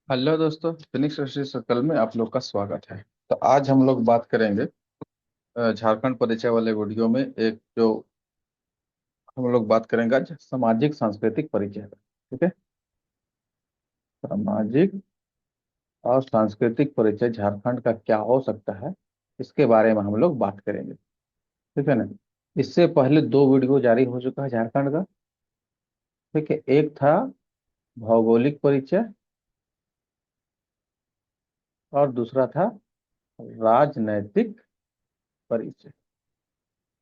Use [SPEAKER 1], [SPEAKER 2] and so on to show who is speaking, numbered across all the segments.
[SPEAKER 1] Hello दोस्तों, Phoenix study circle में आप लोग का स्वागत है। तो आज हम लोग बात करेंगे झारखंड परिचय वाले वीडियो में एक जो हम लोग बात करेंगे आज सामाजिक सांस्कृतिक परिचय का। ठीक है। सामाजिक और सांस्कृतिक परिचय झारखंड का क्या हो सकता है, इसके बारे में हम लोग बात करेंगे। ठीक है ना। इससे पहले दो वीडियो जारी हो चुका है झारखंड का। ठीक है। एक था भौगोलिक परिचय और दूसरा था राजनैतिक परिचय।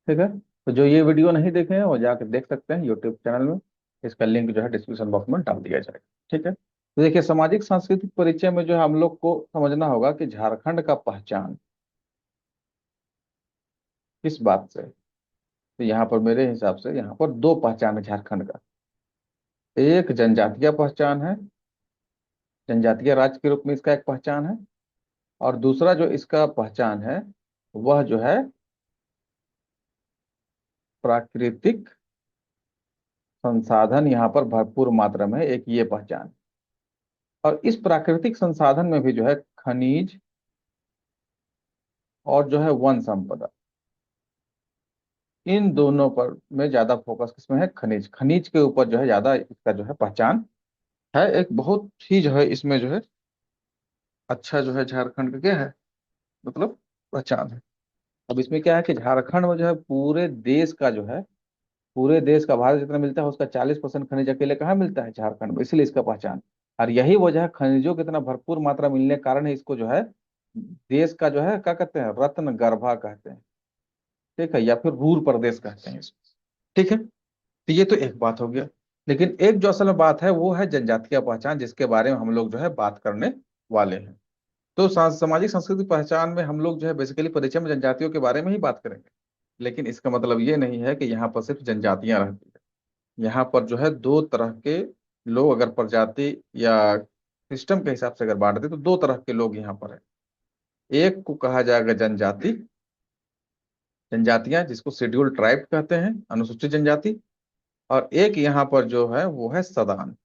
[SPEAKER 1] ठीक है। तो जो ये वीडियो नहीं देखे हैं वो जाकर देख सकते हैं यूट्यूब चैनल में। इसका लिंक जो है डिस्क्रिप्शन बॉक्स में डाल दिया जाएगा। ठीक है। तो देखिए, सामाजिक सांस्कृतिक परिचय में जो है हम लोग को समझना होगा कि झारखंड का पहचान किस बात से है। तो यहाँ पर मेरे हिसाब से यहाँ पर दो पहचान है झारखंड का। एक जनजातीय पहचान है, जनजातीय राज्य के रूप में इसका एक पहचान है। और दूसरा जो इसका पहचान है वह जो है प्राकृतिक संसाधन यहाँ पर भरपूर मात्रा में है, एक ये पहचान। और इस प्राकृतिक संसाधन में भी जो है खनिज और जो है वन संपदा, इन दोनों पर में ज्यादा फोकस किसमें है, खनिज खनिज के ऊपर जो है ज्यादा इसका जो है पहचान है। एक बहुत ही जो है इसमें जो है अच्छा जो है झारखंड का क्या है, मतलब पहचान है। अब इसमें क्या है कि झारखंड में जो है पूरे देश का जो है, पूरे देश का भारत जितना मिलता है उसका 40% खनिज अकेले कहाँ मिलता है, झारखंड में, इसलिए इसका पहचान। और यही वजह है, खनिजों की इतना भरपूर मात्रा मिलने के कारण ही इसको जो है देश का जो है क्या कहते हैं, रत्न गर्भा कहते हैं। ठीक है। या फिर रूर प्रदेश कहते हैं इसको। ठीक है। तो ये तो एक बात हो गया। लेकिन एक जो असल में बात है वो है जनजातीय पहचान, जिसके बारे में हम लोग जो है बात करने वाले हैं। तो सामाजिक सांस्कृतिक पहचान में हम लोग जो है बेसिकली परिचय में जनजातियों के बारे में ही बात करेंगे। लेकिन इसका मतलब ये नहीं है कि यहाँ पर सिर्फ जनजातियां रहती है। यहाँ पर जो है दो तरह के लोग, अगर प्रजाति या सिस्टम के हिसाब से अगर बांट दे तो दो तरह के लोग यहाँ पर है। एक को कहा जाएगा जनजाति, जनजातियां जिसको शेड्यूल्ड ट्राइब कहते हैं, अनुसूचित जनजाति। और एक यहाँ पर जो है वो है सदान।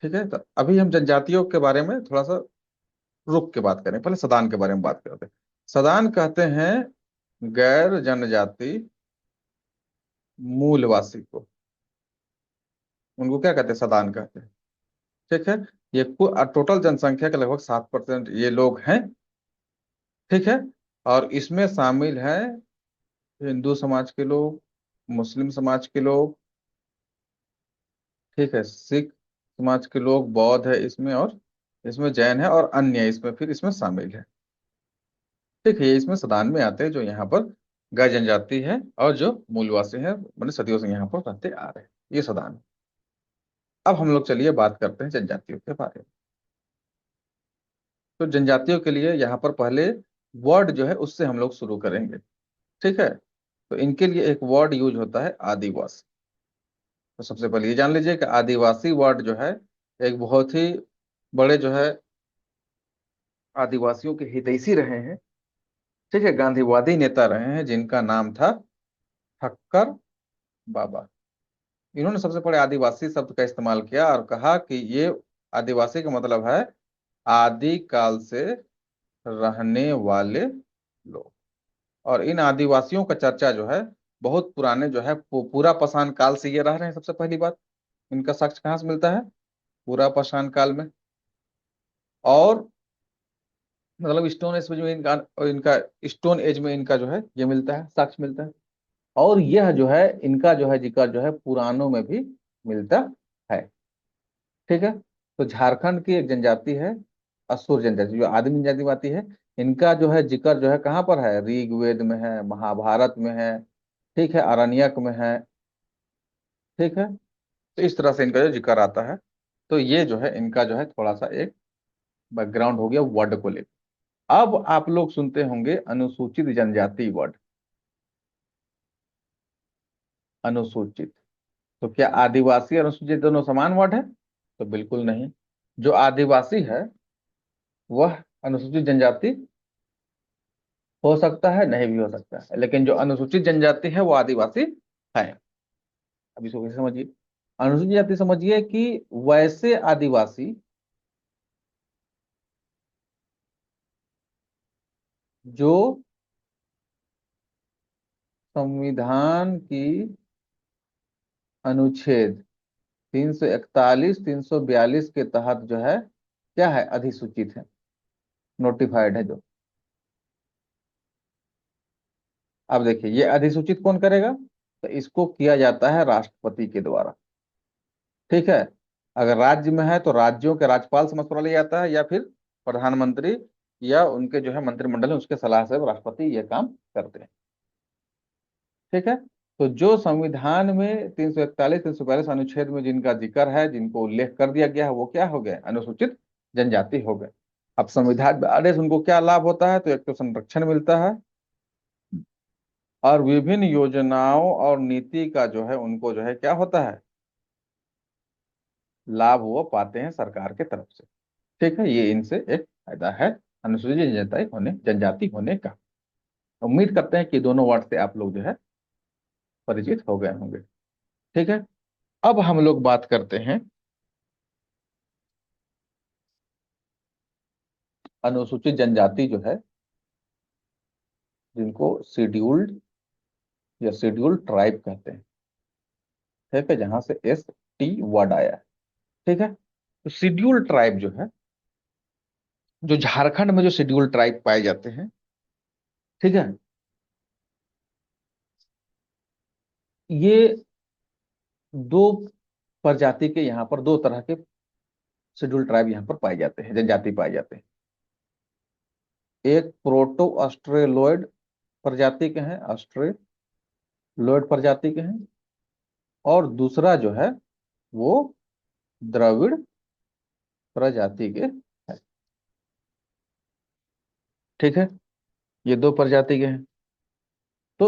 [SPEAKER 1] ठीक है। तो अभी हम जनजातियों के बारे में थोड़ा सा रुक के बात करें, पहले सदान के बारे में बात करते हैं। सदान कहते हैं गैर जनजाति मूलवासी को, उनको क्या कहते हैं, सदान कहते हैं। ठीक है। ये टोटल जनसंख्या के लगभग 7% ये लोग हैं। ठीक है। और इसमें शामिल है हिंदू समाज के लोग, मुस्लिम समाज के लोग, ठीक है, सिख समाज के लोग, बौद्ध है इसमें, और इसमें जैन है, और अन्य इसमें फिर इसमें शामिल है। ठीक है। ये इसमें सदान में आते हैं जो यहाँ पर गाय जनजाति है और जो मूलवासी है, मैंने सदियों से यहाँ पर रहते आ रहे हैं, ये सदान है। अब हम लोग चलिए बात करते हैं जनजातियों के बारे में। तो जनजातियों के लिए यहाँ पर पहले वर्ड जो है उससे हम लोग शुरू करेंगे। ठीक है। तो इनके लिए एक वर्ड यूज होता है आदिवासी। तो सबसे पहले ये जान लीजिए कि आदिवासी वर्ड जो है एक बहुत ही बड़े जो है आदिवासियों के हितैषी रहे हैं। ठीक है। गांधीवादी नेता रहे हैं जिनका नाम था ठक्कर बाबा। इन्होंने सबसे पहले आदिवासी शब्द का इस्तेमाल किया और कहा कि ये आदिवासी का मतलब है आदि काल से रहने वाले लोग। और इन आदिवासियों का चर्चा जो है बहुत पुराने जो है पूरा पाषाण काल से ये रह रहे हैं। सबसे पहली बात, इनका साक्ष्य कहाँ से मिलता है, पूरा पाषाण काल में। और मतलब स्टोन एज में इनका, इनका स्टोन एज में इनका जो है ये मिलता है, साक्ष्य मिलता है। और यह जो है इनका जो है जिक्र जो है पुराणों में भी मिलता है। ठीक है। तो झारखंड की एक जनजाति है असुर जनजाति, जो आदिम जनजाति में आती है। इनका जो है जिक्र जो है कहाँ पर है, ऋग्वेद में है, महाभारत में है, ठीक है, आरण्यक में है। ठीक है। तो इस तरह से इनका जो जिक्र आता है। तो ये जो है इनका जो है थोड़ा सा एक बैकग्राउंड हो गया वर्ड को लेकर। अब आप लोग सुनते होंगे अनुसूचित जनजाति वर्ड, अनुसूचित। तो क्या आदिवासी और अनुसूचित दोनों समान वर्ड है, तो बिल्कुल नहीं। जो आदिवासी है वह अनुसूचित जनजाति हो सकता है, नहीं भी हो सकता है, लेकिन जो अनुसूचित जनजाति है वो आदिवासी है। अब इसको कैसे समझिए। अनुसूचित जाति समझिए कि वैसे आदिवासी जो संविधान की अनुच्छेद 341 342 के तहत जो है क्या है, अधिसूचित है, नोटिफाइड है जो। अब देखिए ये अधिसूचित कौन करेगा, तो इसको किया जाता है राष्ट्रपति के द्वारा। ठीक है, अगर राज्य में है तो राज्यों के राज्यपाल से मशवरा लिया जाता है, या फिर प्रधानमंत्री या उनके जो है मंत्रिमंडल है उसके सलाह से राष्ट्रपति ये काम करते हैं। ठीक है, तो जो संविधान में 341 342 अनुच्छेद में जिनका जिक्र है, जिनको उल्लेख कर दिया गया है, वो क्या हो गए, अनुसूचित जनजाति हो गए। अब संविधान में आदेश उनको क्या लाभ होता है, तो एक तो संरक्षण मिलता है, और विभिन्न योजनाओं और नीति का जो है उनको जो है क्या होता है, लाभ वो पाते हैं सरकार के तरफ से। ठीक है, ये इनसे एक फायदा है अनुसूचित जनजाति होने का। उम्मीद करते हैं कि दोनों वर्ड से आप लोग जो है परिचित हो गए होंगे। ठीक है, अब हम लोग बात करते हैं अनुसूचित जनजाति जो है, जिनको शेड्यूल्ड या शेड्यूल्ड ट्राइब कहते हैं। ठीक है, जहां से ST वर्ड आया है। ठीक है, तो शेड्यूल्ड ट्राइब जो है, जो झारखंड में जो शेड्यूल्ड ट्राइब पाए जाते हैं, ठीक है, ये दो प्रजाति के, यहाँ पर दो तरह के शेड्यूल्ड ट्राइब यहाँ पर पाए जाते हैं, जनजाति पाए जाते हैं। एक प्रोटो ऑस्ट्रेलोइड प्रजाति के हैं, ऑस्ट्रेलोइड प्रजाति के हैं, और दूसरा जो है वो द्रविड़ प्रजाति के हैं। ठीक है, ये दो प्रजाति के हैं। तो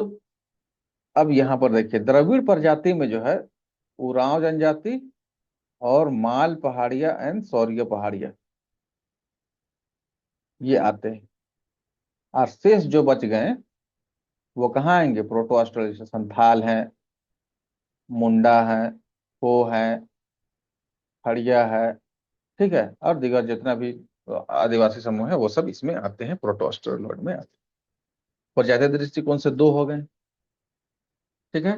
[SPEAKER 1] अब यहाँ पर देखिए द्रविड़ प्रजाति में जो है उरांव जनजाति और माल पहाड़िया एंड सौरिया पहाड़िया ये आते हैं, और शेष जो बच गए वो कहाँ आएंगे, प्रोटो ऑस्ट्रेलिया, संथाल हैं, मुंडा हैं, हो हैं, खड़िया है। ठीक है, और दीगर जितना भी आदिवासी समूह है वो सब इसमें आते हैं, प्रोटो ऑस्ट्रेलोइड में आते हैं। प्रजातीय दृष्टिकोण से दो हो गए। ठीक है,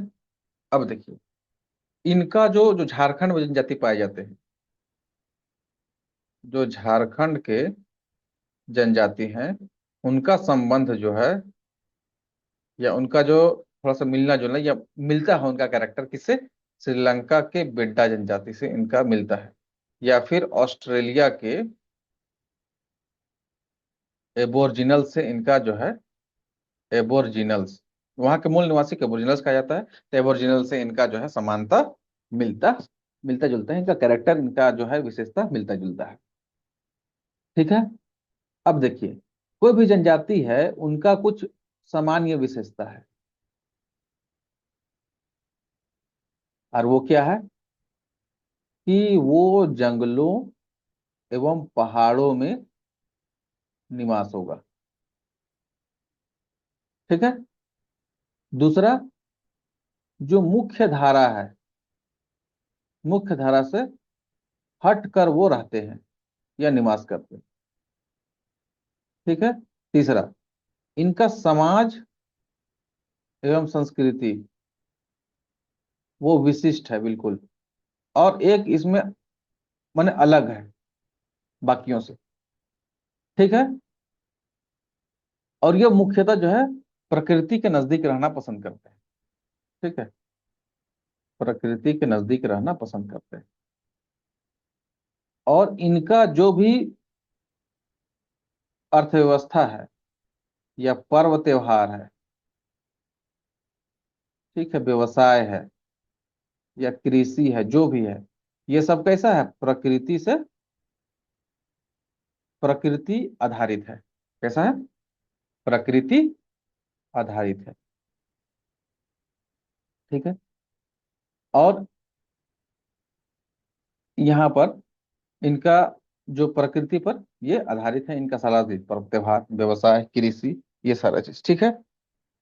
[SPEAKER 1] अब देखिए इनका जो जो झारखंड में जनजाति पाए जाते हैं, जो झारखंड के जनजाति हैं, उनका संबंध जो है, या उनका जो थोड़ा सा मिलना जुलना या मिलता है उनका कैरेक्टर किससे, श्रीलंका के बेड्डा जनजाति से इनका मिलता है, या फिर ऑस्ट्रेलिया के एबोरिजिनल से इनका जो है, एबोरिजिनल्स वहां के मूल निवासी के एबोरिजिनल्स कहा जाता है, तो एबोरिजिनल से इनका जो है समानता मिलता मिलता जुलता है, इनका कैरेक्टर, इनका जो है विशेषता मिलता जुलता है। ठीक है, अब देखिए कोई भी जनजाति है उनका कुछ सामान्य विशेषता है, और वो क्या है कि वो जंगलों एवं पहाड़ों में निवास होगा। ठीक है, दूसरा, जो मुख्य धारा है, मुख्य धारा से हट कर वो रहते हैं या निवास करते हैं। ठीक है, तीसरा, इनका समाज एवं संस्कृति वो विशिष्ट है बिल्कुल, और एक इसमें माने अलग है बाकियों से। ठीक है, और ये मुख्यतः जो है प्रकृति के नजदीक रहना पसंद करते हैं। ठीक है, प्रकृति के नजदीक रहना पसंद करते हैं, और इनका जो भी अर्थव्यवस्था है या पर्व त्योहार है, ठीक है, व्यवसाय है या कृषि है, जो भी है, ये सब कैसा है, प्रकृति आधारित है। कैसा है, प्रकृति आधारित है। ठीक है, और यहाँ पर इनका जो प्रकृति पर ये आधारित है, इनका सारा चीज, पर्व त्योहार, व्यवसाय, कृषि, ये सारा चीज। ठीक है,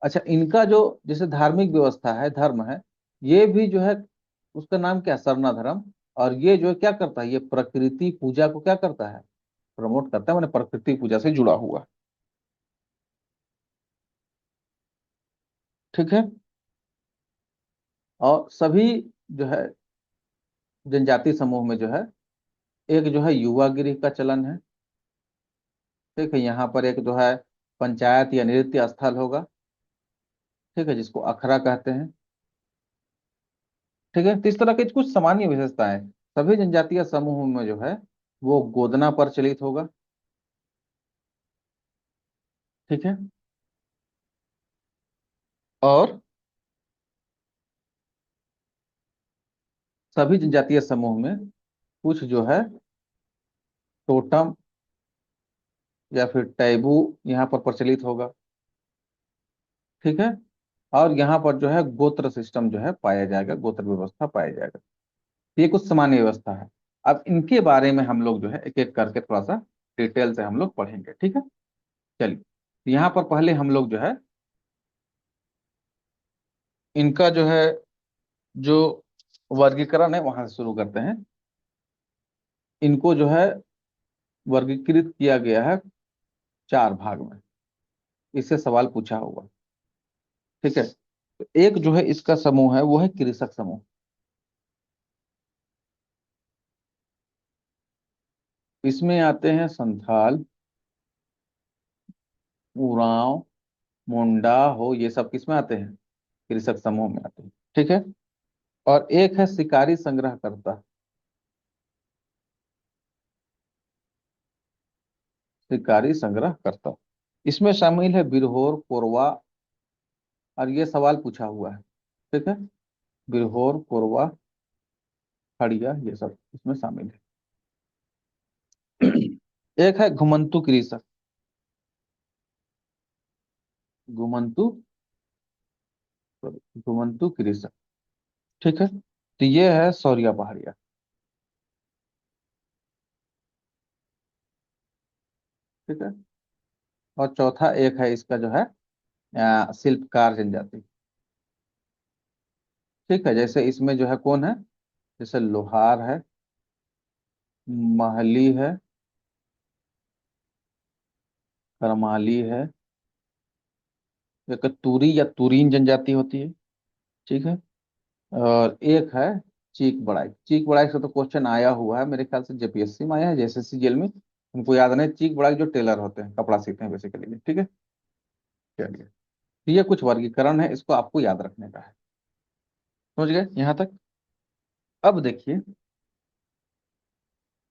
[SPEAKER 1] अच्छा, इनका जो जैसे धार्मिक व्यवस्था है, धर्म है, ये भी जो है उसका नाम क्या है? सरना धर्म। और ये जो है क्या करता है, ये प्रकृति पूजा को क्या करता है, प्रमोट करता है, मैंने प्रकृति पूजा से जुड़ा हुआ। ठीक है। और सभी जो है जनजाति समूह में जो है एक जो है युवागिरी का चलन है। ठीक है, यहाँ पर एक जो है पंचायत या नृत्य स्थल होगा। ठीक है, जिसको अखड़ा कहते हैं। ठीक है, तो इस तरह की कुछ सामान्य विशेषताएं। सभी जनजातीय समूह में जो है वो गोदना प्रचलित होगा। ठीक है। और सभी जनजातीय समूह में कुछ जो है टोटम या फिर टैबू यहाँ पर प्रचलित होगा। ठीक है। और यहाँ पर जो है गोत्र सिस्टम जो है पाया जाएगा, गोत्र व्यवस्था पाया जाएगा। ये कुछ सामान्य व्यवस्था है। अब इनके बारे में हम लोग जो है एक एक करके थोड़ा सा डिटेल से हम लोग पढ़ेंगे। ठीक है। चलिए, यहाँ पर पहले हम लोग जो है इनका जो है जो वर्गीकरण है वहां से शुरू करते हैं। इनको जो है वर्गीकृत किया गया है चार भाग में। इससे सवाल पूछा हुआ। ठीक है, तो एक जो है इसका समूह है वो है कृषक समूह। इसमें आते हैं संथाल, उरांव, मुंडा हो, ये सब किसमें आते हैं, कृषक समूह में आते हैं। ठीक है। और एक है शिकारी संग्रहकर्ता। शिकारी संग्रहकर्ता, इसमें शामिल है बिरहोर, कोरवा। और ये सवाल पूछा हुआ है। ठीक है, बिरहोर, कोरवा, खड़िया, ये सब इसमें शामिल है। एक है घुमंतु कृषक। घुमंतु, घुमंतु कृषक। ठीक है, तो ये है सौरिया पहाड़िया। ठीक है। और चौथा एक है इसका जो है शिल्पकार जनजाति। ठीक है, जैसे इसमें जो है कौन है, जैसे लोहार है, महली है, करमाली है, एक तुरी या तुरीन जनजाति होती है। ठीक है। और एक है चीक बड़ाई। चीक बड़ाई से तो क्वेश्चन आया हुआ है मेरे ख्याल से, जेपीएससी में आया है, जेएसएससी जेल में। उनको याद नहीं, चीक बड़ाई जो टेलर होते हैं, कपड़ा सीते हैं बेसिकली। ठीक है। चलिए, तो ये कुछ वर्गीकरण है, इसको आपको याद रखने का है। समझ गए यहाँ तक? अब देखिए,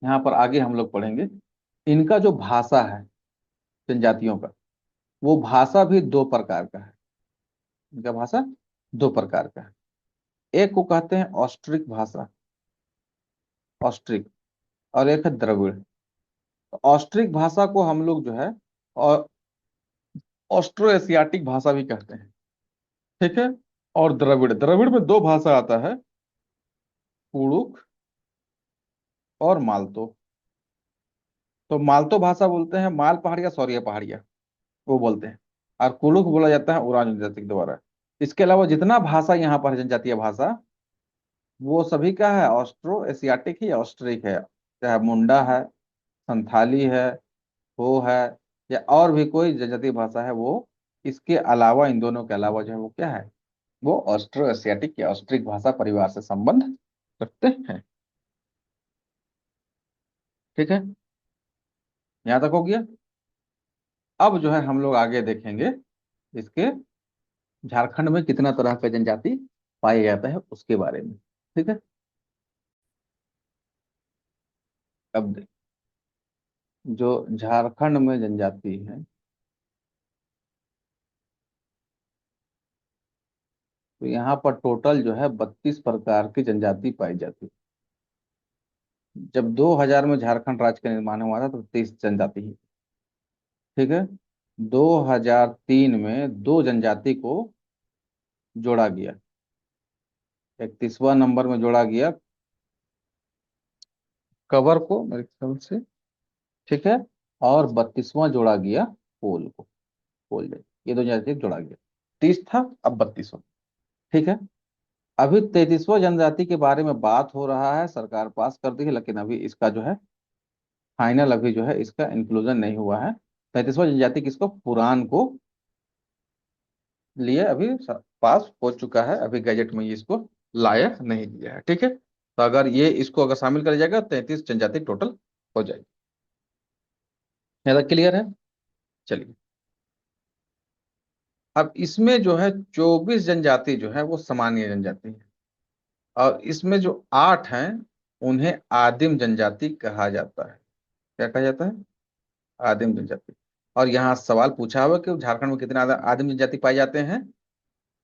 [SPEAKER 1] यहाँ पर आगे हम लोग पढ़ेंगे इनका जो भाषा है जनजातियों का, वो भाषा भी दो प्रकार का है। इनका भाषा दो प्रकार का है। एक को कहते हैं ऑस्ट्रिक भाषा, ऑस्ट्रिक। और एक है द्रविड़। तो ऑस्ट्रिक भाषा को हम लोग जो है और ऑस्ट्रो एशियाटिक भाषा भी कहते हैं। ठीक है। और द्रविड़, द्रविड़ में दो भाषा आता है, कुड़ुक और मालतो। तो मालतो भाषा बोलते हैं माल पहाड़िया, सौरिया पहाड़िया, वो बोलते हैं। और कुड़ुक बोला जाता है उरान जनजाति के द्वारा। इसके अलावा जितना भाषा यहाँ पर है, जनजातीय भाषा, वो सभी का है ऑस्ट्रो एशियाटिक ही, ऑस्ट्रिक है। चाहे मुंडा है, संथाली है, हो है, या और भी कोई जनजातीय भाषा है, वो इसके अलावा, इन दोनों के अलावा जो है वो क्या है, वो ऑस्ट्रो एशियाटिक या ऑस्ट्रिक भाषा परिवार से संबंध रखते हैं। ठीक है, यहाँ तक हो गया। अब जो है हम लोग आगे देखेंगे इसके झारखंड में कितना तरह का जनजाति पाया जाता है उसके बारे में। ठीक है। अब जो झारखंड में जनजाति है, तो यहाँ पर टोटल जो है 32 प्रकार की जनजाति पाई जाती है। जब 2000 में झारखंड राज्य का निर्माण हुआ था तो 30 जनजाति ही। ठीक है। 2003 में दो जनजाति को जोड़ा गया। 31वां नंबर में जोड़ा गया कवर को मेरे ख्याल से। ठीक है। और 32वां जोड़ा गया पोल को, पोल, ये दो जनजाति जोड़ा गया। 30 था, अब 32वां। ठीक है। अभी 33वां जनजाति के बारे में बात हो रहा है, सरकार पास कर दी है, लेकिन अभी इसका जो है फाइनल अभी जो है इसका इंक्लूजन नहीं हुआ है। 33वां जनजाति किसको, पुराण को लिए अभी पास हो चुका है, अभी गजट में ये इसको लाया नहीं दिया है। ठीक है, तो अगर ये इसको अगर शामिल कर जाएगा 33 जनजाति टोटल हो जाएगी। ज्यादा क्लियर है। चलिए, अब इसमें जो है 24 जनजाति जो है वो सामान्य जनजाति है, और इसमें जो 8 हैं उन्हें आदिम जनजाति कहा जाता है। क्या कहा जाता है, आदिम जनजाति। और यहाँ सवाल पूछा हुआ कि झारखंड में कितने आदिम जनजाति पाए जाते हैं,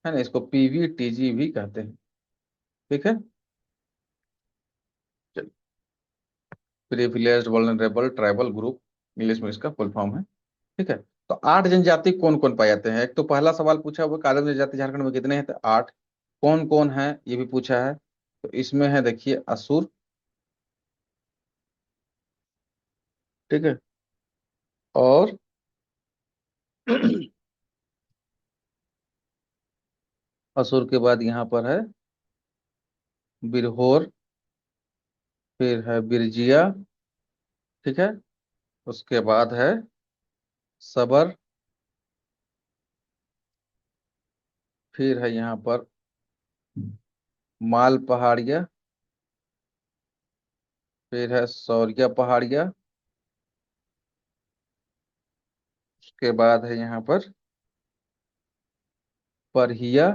[SPEAKER 1] है ना, इसको पीवी भी कहते हैं। ठीक है, चलिए, privileged vulnerable tribal group, English में इसका फुल फॉर्म है। ठीक है, तो 8 जनजाति कौन कौन पाए जाते हैं। एक तो पहला सवाल पूछा हुआ कि आदिम जनजाति झारखंड में कितने हैं, तो 8। कौन कौन है ये भी पूछा है, तो इसमें है देखिए असुर। ठीक है, और असुर के बाद यहाँ पर है बिरहोर, फिर है बिरजिया। ठीक है, उसके बाद है सबर, फिर है यहाँ पर माल पहाड़िया, फिर है सौरिया पहाड़िया, उसके बाद है यहाँ पर परहिया,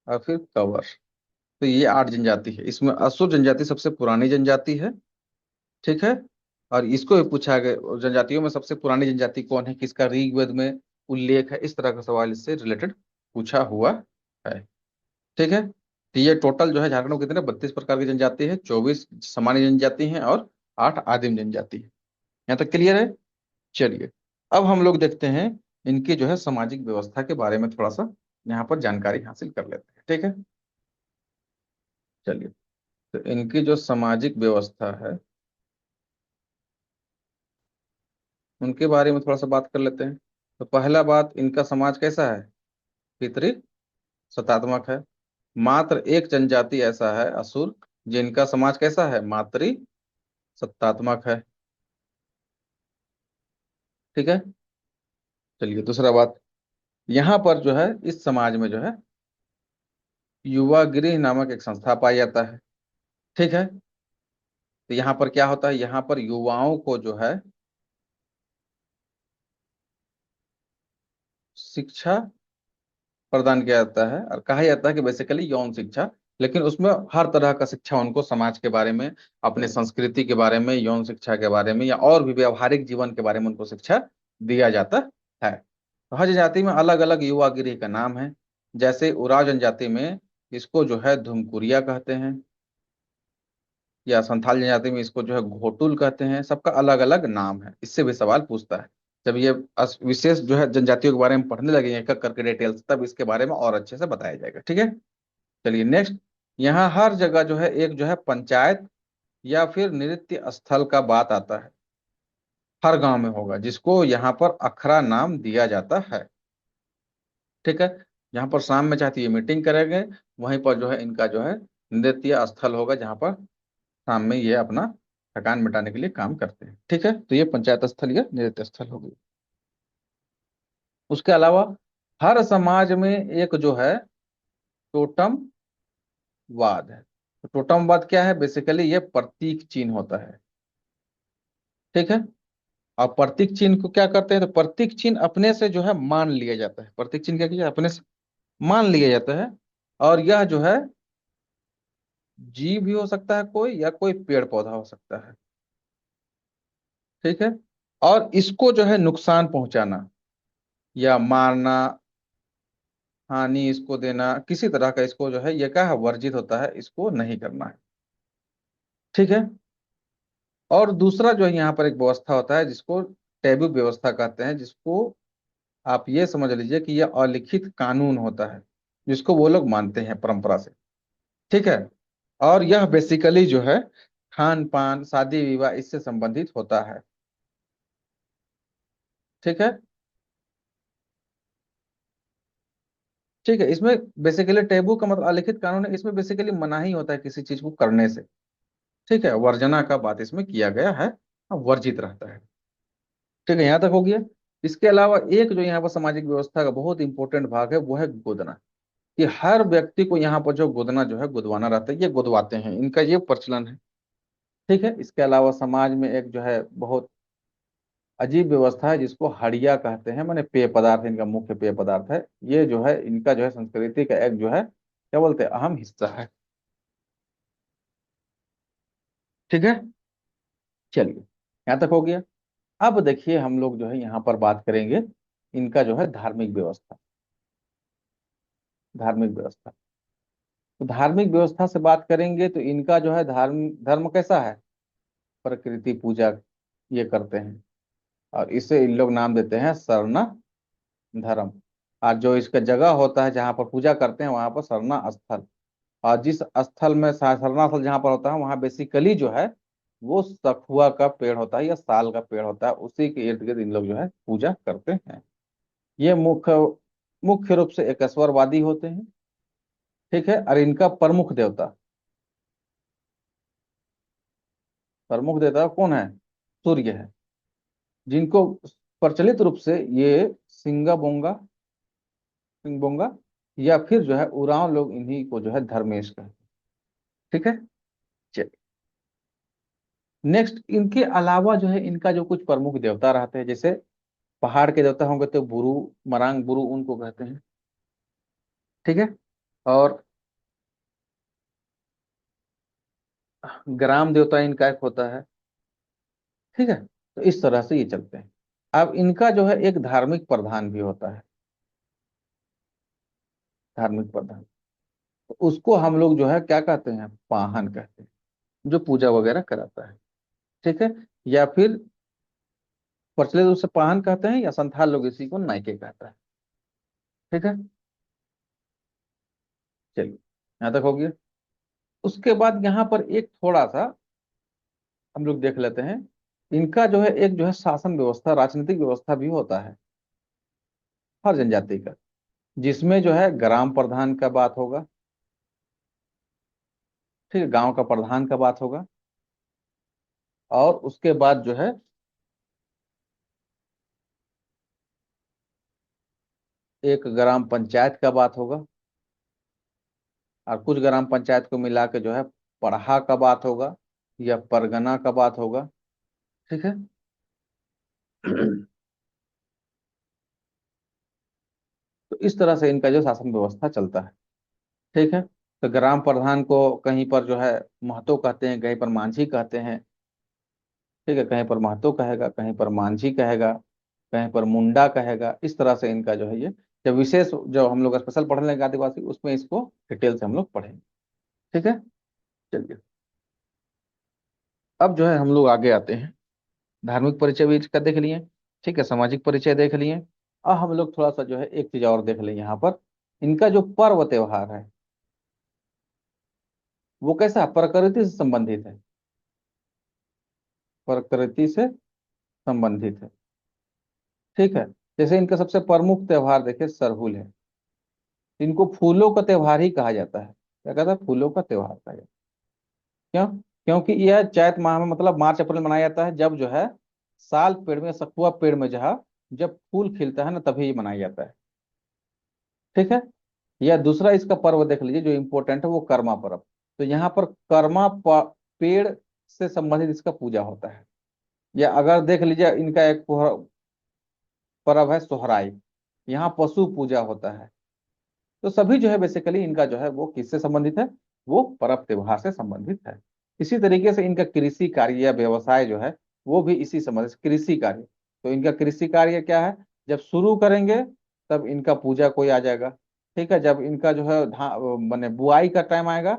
[SPEAKER 1] और फिर कंवर। तो ये 8 जनजाति है, इसमें असुर जनजाति सबसे पुरानी जनजाति है। ठीक है, और इसको भी पूछा गया जनजातियों में सबसे पुरानी जनजाति कौन है, किसका ऋग्वेद में उल्लेख है, इस तरह का सवाल इससे रिलेटेड पूछा हुआ है। ठीक है, तो ये टोटल जो है झारखंड में कितने 32 प्रकार की जनजाति है, 24 सामान्य जनजाति हैं और 8 आदिम जनजाति है। यहाँ तक क्लियर है। चलिए, अब हम लोग देखते हैं इनकी जो है सामाजिक व्यवस्था के बारे में थोड़ा सा यहाँ पर जानकारी हासिल कर लेते हैं। ठीक है, चलिए, तो इनकी जो सामाजिक व्यवस्था है उनके बारे में थोड़ा सा बात कर लेते हैं। तो पहला बात, इनका समाज कैसा है, पितृ सत्तात्मक है। मात्र एक जनजाति ऐसा है असुर, जिनका समाज कैसा है, मातृ सत्तात्मक है। ठीक है, चलिए, दूसरा बात, यहाँ पर जो है इस समाज में जो है युवा गृह नामक एक संस्था पाया जाता है। ठीक है, तो यहाँ पर क्या होता है, यहाँ पर युवाओं को जो है शिक्षा प्रदान किया जाता है, और कहा जाता है कि बेसिकली यौन शिक्षा, लेकिन उसमें हर तरह का शिक्षा उनको समाज के बारे में, अपने संस्कृति के बारे में, यौन शिक्षा के बारे में, या और भी व्यवहारिक जीवन के बारे में उनको शिक्षा दिया जाता है। तो हर जनजाति में अलग अलग युवा गृह का नाम है। जैसे उराव जनजाति में इसको जो है धुमकुरिया कहते हैं, या संथाल जनजाति में इसको जो है घोटुल कहते हैं। सबका अलग अलग नाम है, इससे भी सवाल पूछता है। जब ये विशेष जो है जनजातियों के बारे में पढ़ने लगेंगे एक एक करके डिटेल्स, तब इसके बारे में और अच्छे से बताया जाएगा। ठीक है, चलिए नेक्स्ट, यहाँ हर जगह जो है एक जो है पंचायत या फिर नृत्य स्थल का बात आता है, हर गांव में होगा, जिसको यहाँ पर अखरा नाम दिया जाता है। ठीक है, यहाँ पर शाम में चाहती है मीटिंग करेंगे, वहीं पर जो है इनका जो है नृत्य स्थल होगा, जहाँ पर शाम में ये अपना थकान मिटाने के लिए काम करते हैं। ठीक है, तो ये पंचायत स्थल या नृत्य स्थल हो गई। उसके अलावा हर समाज में एक जो है टोटम वाद है। तो टोटम वाद क्या है, बेसिकली ये प्रतीक चिन्ह होता है। ठीक है, और प्रतीक चिन्ह को क्या करते हैं, तो प्रतीक चिन्ह अपने से जो है मान लिया जाता है। प्रतीक चिन्ह क्या किया, अपने से मान लिया जाता है। और यह जो है जीव भी हो सकता है कोई, या कोई पेड़ पौधा हो सकता है। ठीक है, और इसको जो है नुकसान पहुंचाना या मारना, हानि इसको देना, किसी तरह का इसको जो है ये क्या है वर्जित होता है, इसको नहीं करना है। ठीक है, और दूसरा जो है यहाँ पर एक व्यवस्था होता है जिसको टैबू व्यवस्था कहते हैं, जिसको आप ये समझ लीजिए कि यह अलिखित कानून होता है, जिसको वो लोग मानते हैं परंपरा से। ठीक है, और यह बेसिकली जो है खान पान शादी विवाह इससे संबंधित होता है। ठीक है, ठीक है, इसमें बेसिकली टेबू का मतलब अलिखित कानून है, इसमें बेसिकली मनाही होता है किसी चीज को करने से। ठीक है, वर्जना का बात इसमें किया गया है, वर्जित रहता है। ठीक है, यहाँ तक हो गया। इसके अलावा एक जो यहाँ पर सामाजिक व्यवस्था का बहुत इंपॉर्टेंट भाग है वो है गोदना। कि हर व्यक्ति को यहाँ पर जो गोदना जो है गुदवाना रहता है, ये गुदवाते हैं, इनका ये प्रचलन है। ठीक है, इसके अलावा समाज में एक जो है बहुत अजीब व्यवस्था है जिसको हड़िया कहते हैं, माने पेय पदार्थ, इनका मुख्य पेय पदार्थ है। ये जो है इनका जो है संस्कृति का एक जो है क्या बोलते हैं अहम हिस्सा है। ठीक है, चलिए यहाँ तक हो गया। अब देखिए हम लोग जो है यहाँ पर बात करेंगे इनका जो है धार्मिक व्यवस्था। धार्मिक व्यवस्था, तो धार्मिक व्यवस्था से बात करेंगे तो इनका जो है धर्म धर्म कैसा है, प्रकृति पूजा ये करते हैं, और इसे इन लोग नाम देते हैं सरना धर्म। और जो इसका जगह होता है जहाँ पर पूजा करते हैं वहां पर सरना स्थल। और जिस स्थल में सरना स्थल जहाँ पर होता है वहां बेसिकली जो है वो सखुआ का पेड़ होता है या साल का पेड़ होता है, उसी के इर्द गिर्द इन लोग जो है पूजा करते हैं। ये मुख्य मुख्य रूप से एकेश्वरवादी होते हैं। ठीक है, और इनका प्रमुख देवता कौन है, सूर्य है। जिनको प्रचलित रूप से ये सिंगा बोंगा, सिंह बोंगा, या फिर जो है उरांव लोग इन्हीं को जो है धर्मेश कहते हैं। ठीक है, चलिए नेक्स्ट, इनके अलावा जो है इनका जो कुछ प्रमुख देवता रहते हैं, जैसे पहाड़ के देवता होंगे तो बुरु, मरांग बुरु उनको कहते हैं। ठीक है, और ग्राम देवता इनका एक होता है। ठीक है, तो इस तरह से ये चलते हैं। अब इनका जो है एक धार्मिक प्रधान भी होता है, धार्मिक प्रधान। तो उसको हम लोग जो है क्या कहते हैं, पाहन कहते हैं, जो पूजा वगैरह कराता है। ठीक है, या फिर प्रचलित रूप से पाहन कहते हैं, या संथाल लोग इसी को नायके कहता है। ठीक है, चलिए यहाँ तक हो गया। उसके बाद यहाँ पर एक थोड़ा सा हम लोग देख लेते हैं, इनका जो है एक जो है शासन व्यवस्था, राजनीतिक व्यवस्था भी होता है हर जनजाति का, जिसमें जो है ग्राम प्रधान का बात होगा। ठीक है, गांव का प्रधान का बात होगा, और उसके बाद जो है एक ग्राम पंचायत का बात होगा, और कुछ ग्राम पंचायत को मिला के जो है पढ़ा का बात होगा, या परगना का बात होगा। ठीक है, तो इस तरह से इनका जो शासन व्यवस्था चलता है। ठीक है, तो ग्राम प्रधान को कहीं पर जो है महतो कहते हैं, कहीं पर मांझी कहते हैं। ठीक है, कहीं पर महतो कहेगा, कहीं पर मांझी कहेगा, कहीं पर मुंडा कहेगा। इस तरह से इनका जो है ये जब विशेष जो हम लोग स्पेशल पढ़ने लगे आदिवासी, उसमें इसको डिटेल से हम लोग पढ़ेंगे। ठीक है, चलिए अब जो है हम लोग आगे आते हैं। धार्मिक परिचय भी इसका देख लिए। ठीक है, सामाजिक परिचय देख लिए। अब हम लोग थोड़ा सा जो है एक चीज और देख लें यहाँ पर, इनका जो पर्व त्योहार है वो कैसा है? प्रकृति से संबंधित है, प्रकृति से संबंधित है। ठीक है, जैसे इनका सबसे प्रमुख त्योहार देखिए सरहुल है। इनको फूलों का त्योहार ही कहा जाता है। क्या कहता है? फूलों का त्योहार कहा जाता है। क्यों? क्योंकि यह चैत माह में मतलब मार्च अप्रैल में मनाया जाता है, जब जो है साल पेड़ में, सखुआ पेड़ में जो है जब फूल खिलता है ना, तभी ये मनाया जाता है। ठीक है, या दूसरा इसका पर्व देख लीजिए जो इम्पोर्टेंट है, वो कर्मा पर्व। तो यहाँ पर पेड़ से संबंधित इसका पूजा होता है। या अगर देख लीजिए इनका एक पर्व है सोहराई, यहाँ पशु पूजा होता है। तो सभी जो है बेसिकली इनका जो है वो किससे संबंधित है, वो पर्व त्योहार से संबंधित है। इसी तरीके से इनका कृषि कार्य या व्यवसाय जो है वो भी इसी संबंध से, कृषि कार्य। तो इनका कृषि कार्य क्या है, जब शुरू करेंगे तब इनका पूजा कोई आ जाएगा। ठीक है, जब इनका जो है माने बुआई का टाइम आएगा,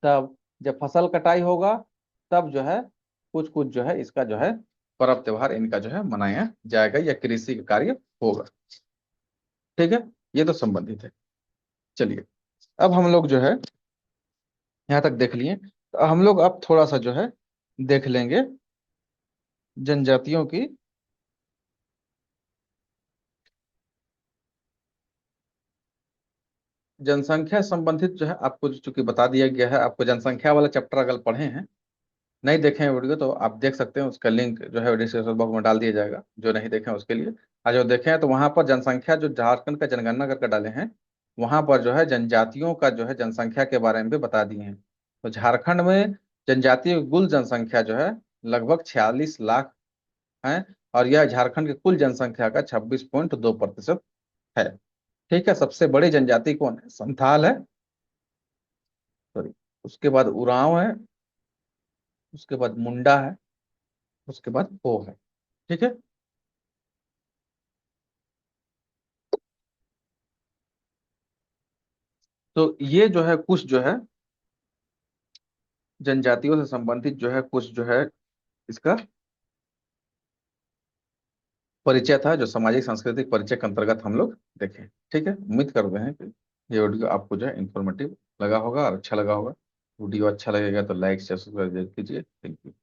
[SPEAKER 1] तब जब फसल कटाई होगा, तब जो है कुछ कुछ जो है इसका जो है पर्व त्योहार इनका जो है मनाया जाएगा, या कृषि का कार्य होगा। ठीक है, ये तो संबंधित है। चलिए अब हम लोग जो है यहाँ तक देख लिए, तो हम लोग अब थोड़ा सा जो है देख लेंगे जनजातियों की जनसंख्या संबंधित जो है आपको चूंकि बता दिया गया है, आपको जनसंख्या वाला चैप्टर अगर पढ़े हैं, नहीं देखे हैं वीडियो, तो आप देख सकते हैं। उसका लिंक जो है डिस्क्रिप्शन बॉक्स में डाल दिया जाएगा, जो नहीं देखे हैं उसके लिए। और जो देखे हैं तो वहां पर जनसंख्या जो झारखंड का जनगणना करके डाले हैं, वहां पर जो है जनजातियों का जो है जनसंख्या के बारे में भी बता दिए हैं। तो झारखंड में जनजातीय कुल जनसंख्या जो है लगभग 46 लाख है। और यह झारखंड की कुल जनसंख्या का 26.2% है। ठीक है, सबसे बड़ी जनजाति कौन है? संथाल है, सॉरी। उसके बाद उरांव है, उसके बाद मुंडा है, उसके बाद हो है। ठीक है। तो ये जो है कुछ जो है जनजातियों से संबंधित जो है कुछ जो है इसका परिचय था, जो सामाजिक सांस्कृतिक परिचय के अंतर्गत हम लोग देखें। ठीक है, उम्मीद करते हैं कि ये वीडियो आपको जो है इंफॉर्मेटिव लगा होगा और अच्छा लगा होगा। वीडियो अच्छा लगेगा तो लाइक शेयर सब्सक्राइब कीजिए। Thank you.